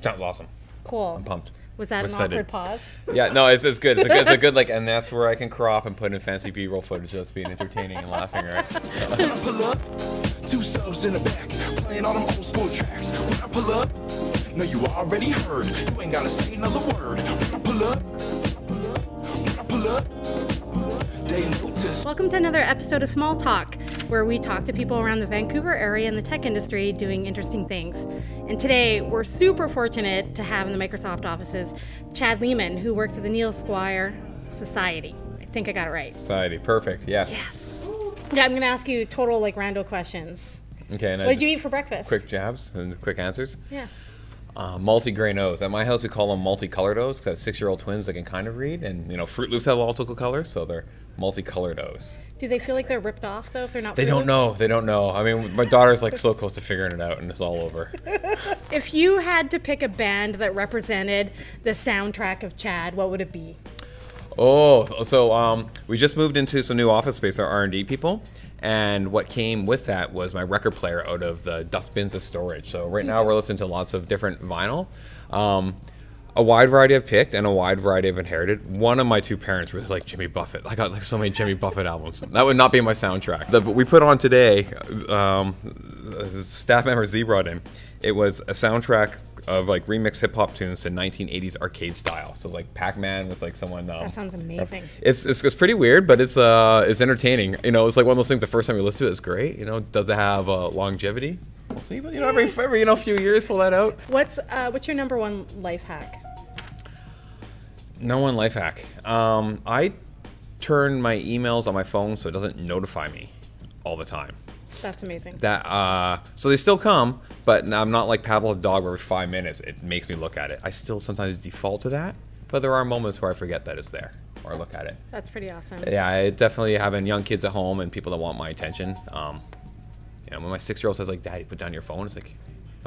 Sounds awesome. Cool. I'm pumped. Was that an awkward pause? Yeah, no, it's good. It's a good like, and that's where I can crop and put in fancy B-roll footage of us being entertaining and laughing, right? When I pull up, 2 subs in the back, playing all them old school tracks. When I pull up, no, you already heard. You ain't gotta say another word. When I pull up, they notice. Welcome to another episode of Small Talk, where we talk to people around the Vancouver area in the tech industry doing interesting things. And today, we're super fortunate to have in the Microsoft offices Chad Leaman, who works at the Neil Squire Society. I think I got it right. Society, perfect. Yes. Yes. Yeah, I'm going to ask you total rando questions. Okay. And What did you eat for breakfast? Quick jabs and quick answers. Yeah. Multi-grain O's. At my house, we call them multicolored O's because I have 6-year-old twins that can kind of read. And, Fruit Loops have multiple colors, so they're multicolored O's. Do they feel like they're ripped off, though, if they're not They don't know. They don't know. I mean, my daughter's so close to figuring it out, and it's all over. If you had to pick a band that represented the soundtrack of Chad, what would it be? Oh, so we just moved into some new office space, our R&D people. And what came with that was my record player out of the dustbins of storage. So right now we're listening to lots of different vinyl. A wide variety I've picked and a wide variety I've inherited. One of my 2 parents really like Jimmy Buffett. I got so many Jimmy Buffett albums. That would not be my soundtrack. We put on today, staff member Z brought in. It was a soundtrack of remix hip hop tunes to 1980s arcade style. So it's Pac-Man with someone. That sounds amazing. It's pretty weird, but it's entertaining. It's one of those things. The first time you listen to it, it's great. Does it have longevity? We'll see. But every few years, pull that out. What's your number one life hack? No one life hack. I turn my emails on my phone so it doesn't notify me all the time. That's amazing. So they still come, but I'm not like Pablo the dog where every 5 minutes it makes me look at it. I still sometimes default to that, but there are moments where I forget that it's there or I look at it. That's pretty awesome. Yeah, I definitely having young kids at home and people that want my attention. When my 6-year-old says Daddy, put down your phone, it's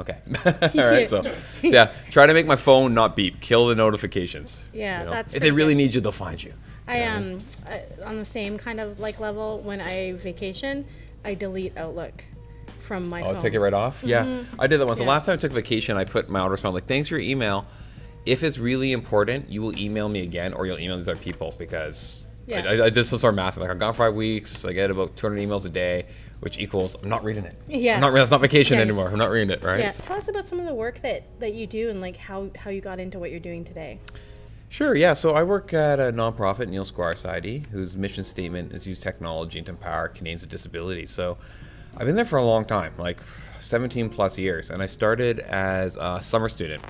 okay. All right, so yeah, try to make my phone not beep. Kill the notifications. Yeah, that's if they really need you, they'll find you. I am on the same kind of level. When I vacation, I delete Outlook from my phone. Oh, take it right off? Mm-hmm. Yeah, I did that once. Yeah. The last time I took vacation, I put my auto response thanks for your email. If it's really important, you will email me again or you'll email these other people because I did some sort of math. I'm gone 5 weeks. I get about 200 emails a day, which equals I'm not reading it. Yeah. It's not vacation anymore. I'm not reading it, right? Yeah. Tell us about some of the work that you do and how you got into what you're doing today. Sure, yeah. So I work at a nonprofit, Neil Squire Society, whose mission statement is use technology to empower Canadians with disabilities. So I've been there for a long time, 17 plus years. And I started as a summer student.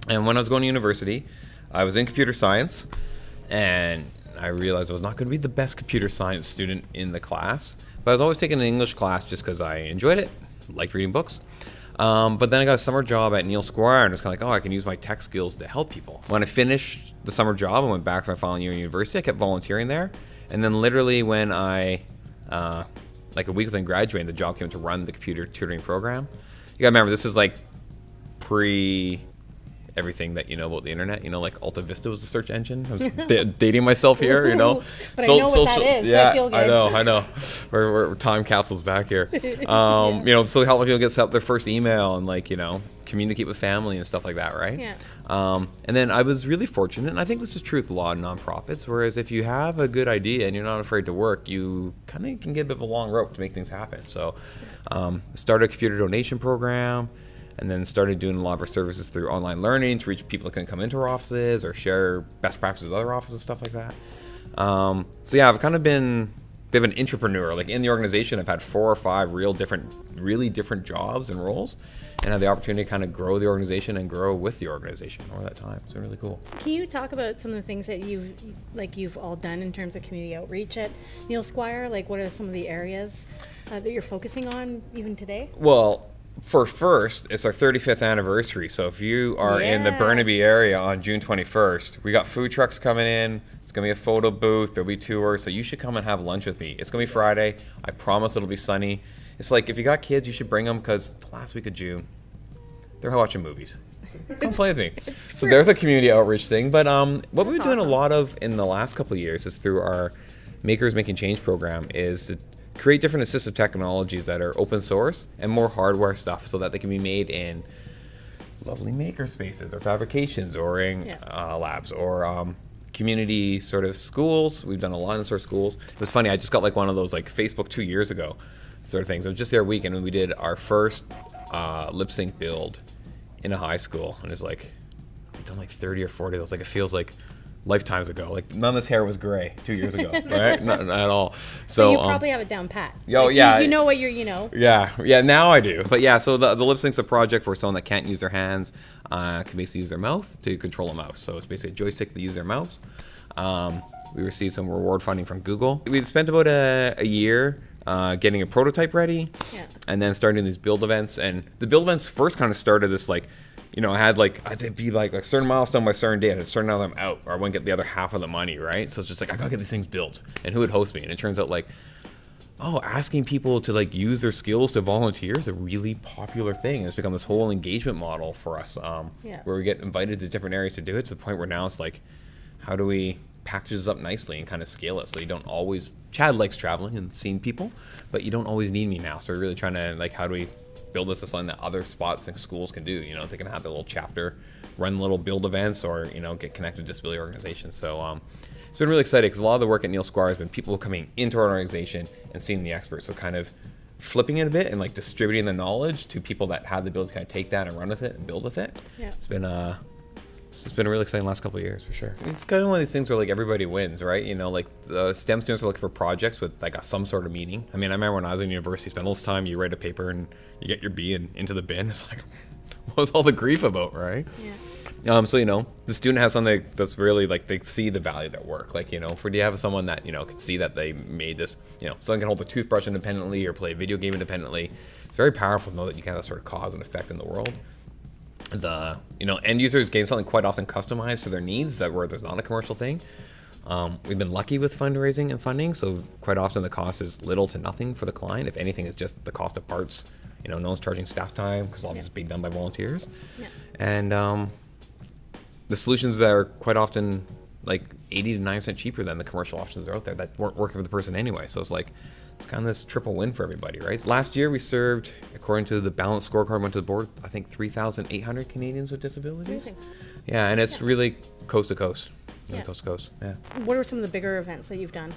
And when I was going to university, I was in computer science. And I realized I was not going to be the best computer science student in the class. But I was always taking an English class just because I enjoyed it, liked reading books. But then I got a summer job at Neil Squire, and it's kind of I can use my tech skills to help people. When I finished the summer job and went back for my final year in university, I kept volunteering there. And then literally when I, a week within graduating, the job came to run the computer tutoring program. You gotta remember, this is pre everything that you know about the internet. Alta Vista was the search engine. I was dating myself here, But I know what that is. Yeah, so I feel good. I know. We're time capsules back here. So how people get set up their first email and communicate with family and stuff like that, right? Yeah. And then I was really fortunate, and I think this is true with a lot of nonprofits. Whereas if you have a good idea and you're not afraid to work, you kind of can get a bit of a long rope to make things happen. So, started a computer donation program. And then started doing a lot of our services through online learning to reach people that couldn't come into our offices or share best practices with other offices, stuff like that. I've kind of been a bit of an entrepreneur. In the organization, I've had 4 or 5 really different jobs and roles, and had the opportunity to kind of grow the organization and grow with the organization over that time. It's been really cool. Can you talk about some of the things that you've all done in terms of community outreach at Neil Squire? What are some of the areas that you're focusing on even today? Well, first, it's our 35th anniversary. So if you are in the Burnaby area on June 21st, we got food trucks coming in. It's going to be a photo booth. There'll be tours. So you should come and have lunch with me. It's going to be Friday. I promise it'll be sunny. It's if you got kids, you should bring them because the last week of June, they're watching movies. Come play with me. So there's a community outreach thing. But what we've been doing a lot of in the last couple of years is through our Makers Making Change program is to create different assistive technologies that are open source and more hardware stuff so that they can be made in lovely maker spaces or fabrications or in labs or community sort of schools. We've done a lot in sort of schools. It was funny, I just got like one of those like Facebook 2 years ago sort of things. It was just their weekend when we did our first lip sync build in a high school, and it's like we've done like 30 or 40 of those. Like it feels like lifetimes ago. Like none of this hair was gray 2 years ago, right? Not at all. So you probably have it down pat. Yo, like, yeah, you know what you're. Yeah. Now I do. But yeah, so the lip sync's a project for someone that can't use their hands, can basically use their mouth to control a mouse. So it's basically a joystick to use their mouse. We received some reward funding from Google. We spent about a year getting a prototype ready, and then starting these build events. And the build events first kind of started this like, I had like, I'd be like a certain milestone by a certain date, and a certain amount I'm out, or I wouldn't get the other half of the money, right? So it's just like, I gotta get these things built, and who would host me? And it turns out like, asking people to like use their skills to volunteer is a really popular thing. It's become this whole engagement model for us, where we get invited to different areas to do it, to the point where now it's like, how do we package this up nicely and kind of scale it so you don't always, Chad likes traveling and seeing people, but you don't always need me now. So we're really trying to like, how do we build this to something that other spots and schools can do? They can have their little chapter, run little build events, or get connected to disability organizations. So it's been really exciting because a lot of the work at Neil Squire has been people coming into our organization and seeing the experts. So kind of flipping it a bit and like distributing the knowledge to people that have the ability to kind of take that and run with it and build with it. It's been a really exciting last couple of years for sure. It's kind of one of these things where like everybody wins, right? Like the STEM students are looking for projects with like some sort of meaning. I mean, I remember when I was in university, spent all this time, you write a paper and you get your B and into the bin. It's like, what was all the grief about, right? So the student has something that's really like, they see the value of their work. Like, for do you have someone that can see that they made this, someone can hold a toothbrush independently or play a video game independently. It's very powerful to know that you can have that sort of cause and effect in the world. The end users gain something quite often customized for their needs, that where there's not a commercial thing. We've been lucky with fundraising and funding, so quite often the cost is little to nothing for the client. If anything, it's just the cost of parts. No one's charging staff time because a lot of it's being done by volunteers. And the solutions that are quite often like 80 to 90% cheaper than the commercial options that are out there that weren't working for the person anyway. So it's like, it's kind of this triple win for everybody, right? Last year we served, according to the balanced scorecard went to the board, I think 3,800 Canadians with disabilities. Amazing. Yeah, and it's really coast to coast. Coast to coast, yeah. What are some of the bigger events that you've done?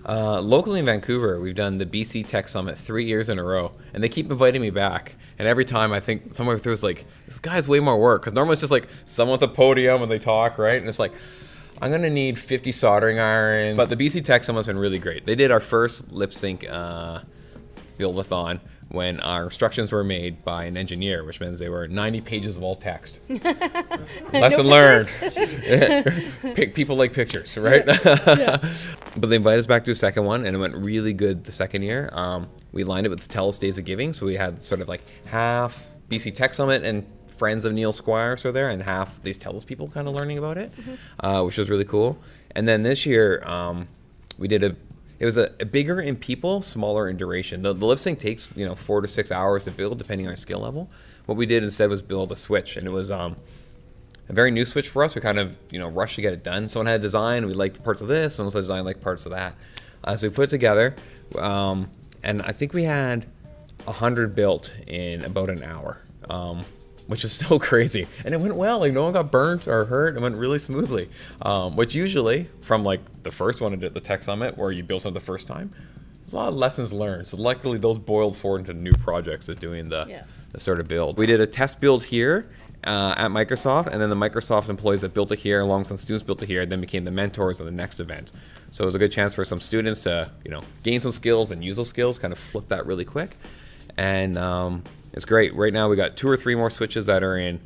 Locally in Vancouver, we've done the BC Tech Summit 3 years in a row, and they keep inviting me back. And every time I think someone through is like, this guy's way more work, because normally it's just like someone at the podium and they talk, right? And it's like, I'm gonna need 50 soldering irons. But the BC Tech Summit's been really great. They did our first lip sync build-a-thon when our instructions were made by an engineer, which means they were 90 pages of all text. Lesson learned. People like pictures, right? But they invited us back to a second one, and it went really good the second year. We lined it with the TELUS Days of Giving, so we had sort of like half BC Tech Summit and friends of Neil Squire so there, and half these TELUS people kind of learning about it, which was really cool. And then this year, we did it was a bigger in people, smaller in duration. The lip sync takes 4 to 6 hours to build, depending on your skill level. What we did instead was build a switch, and it was a very new switch for us. We kind of rushed to get it done. Someone had a design, we liked parts of this. Someone had a design, liked parts of that. So we put it together, and I think we had 100 built in about an hour. Which is still crazy, and it went well. Like no one got burnt or hurt. It went really smoothly, which usually from like the first one I did at the Tech Summit, where you build something the first time, there's a lot of lessons learned. So luckily those boiled forward into new projects of doing the sort of build. We did a test build here at Microsoft, and then the Microsoft employees that built it here, along with some students built it here, then became the mentors of the next event. So it was a good chance for some students to gain some skills and use those skills, kind of flip that really quick, and it's great. Right now we got 2 or 3 more switches that are in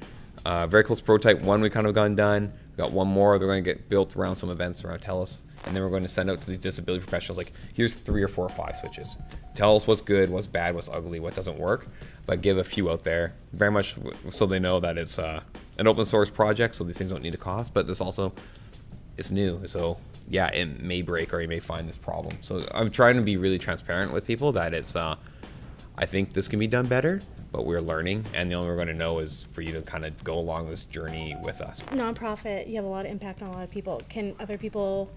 very close prototype. One we kind of gotten done. We got one more. They're going to get built around some events around TELUS. And then we're going to send out to these disability professionals like, here's 3 or 4 or 5 switches. Tell us what's good, what's bad, what's ugly, what doesn't work. But give a few out there. Very much so they know that it's an open source project, so these things don't need a cost. But this also, it's new. So yeah, it may break or you may find this problem. So I'm trying to be really transparent with people that it's, I think this can be done better, but we're learning, and the only way we're going to know is for you to kind of go along this journey with us. Nonprofit, you have a lot of impact on a lot of people. Can other people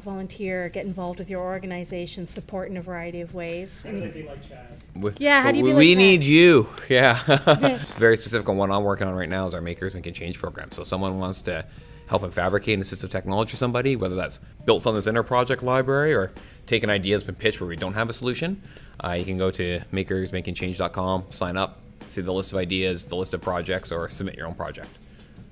volunteer, get involved with your organization, support in a variety of ways? How do they be like Chad? Yeah, how do you be like We Chad? need you. Yeah. Very specific on what I'm working on right now is our Makers Making Change program. So if someone wants to help and fabricate an assistive technology for somebody, whether that's built on this inner project library or take an idea that's been pitched where we don't have a solution, you can go to makersmakingchange.com, sign up, see the list of ideas, the list of projects, or submit your own project.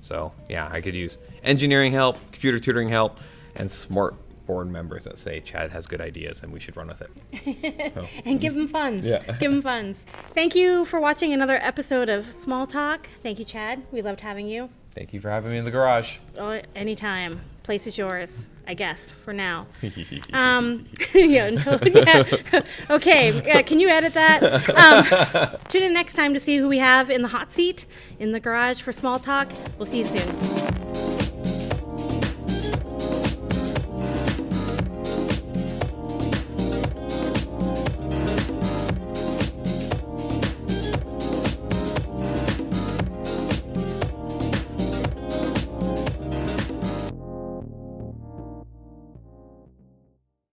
So yeah, I could use engineering help, computer tutoring help, and smart board members that say Chad has good ideas and we should run with it. So. And give them funds. Yeah. Give them funds. Thank you for watching another episode of Small Talk. Thank you, Chad. We loved having you. Thank you for having me in the garage. Oh, anytime. Place is yours, I guess, for now. Yeah, until, yeah. Okay, yeah, can you edit that? Tune in next time to see who we have in the hot seat in the garage for Small Talk. We'll see you soon.